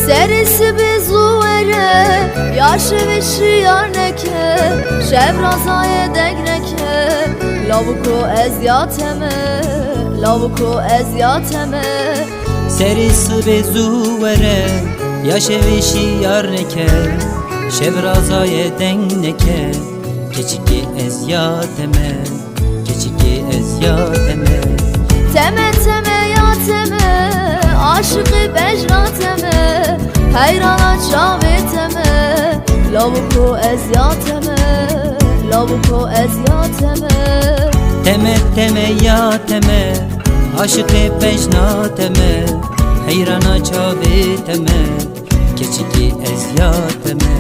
Serisi bizuvere yaşıvişi yarneke Şevrazaya degneke Lavuko ezyateme Lavuko ezyateme Serisi bezuvere yaşevişi yarneke Şevrazaya dengneke Keçiki ezyateme Keçiki ezyateme Teme teme ya teme aşıkı becnateme Heyrana çaveteme Lavuko ezyateme Lavuko ezyateme Teme teme ya teme aşıkı pejnateme Heyrana çaveteme Keçiki ezyateme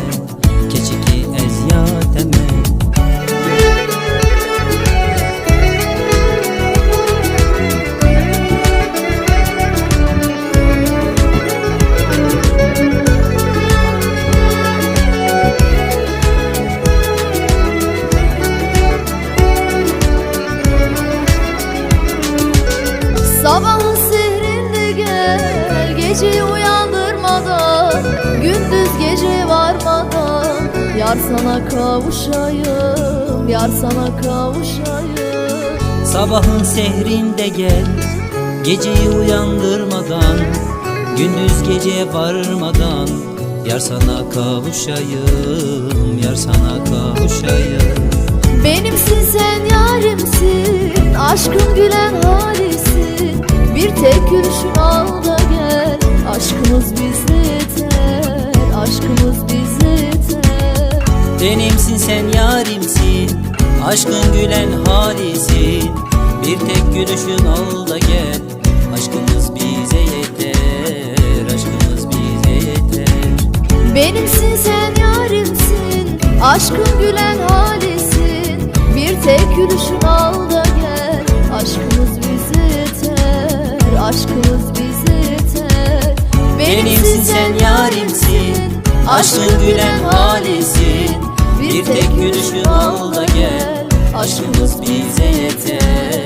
Keçiki ezyateme Sabahın sehrinde gel geceyi uyandırmadan Gündüz gece varmadan Yar sana kavuşayım Yar sana kavuşayım Sabahın sehrinde gel Geceyi uyandırmadan Gündüz gece varmadan Yar sana kavuşayım Yar sana kavuşayım Benimsin sen yarimsin Aşkım gülen halisin Bir tek gülüşün al da gel Aşkımız bize yeter Aşkımız bize yeter Benimsin sen yarimsin Aşkın gülen halisin Bir tek gülüşün al da gel Aşkımız bize yeter Aşkımız bize yeter Benimsin sen yarimsin Aşkın gülen halisin Bir tek gülüşün al da gel Aşkımız bize yeter Aşkımız bize yeter Benimsin sen yarimsin Aşkın gülen halisin Bir tek gülüşün al da gel Aşkımız bize yeter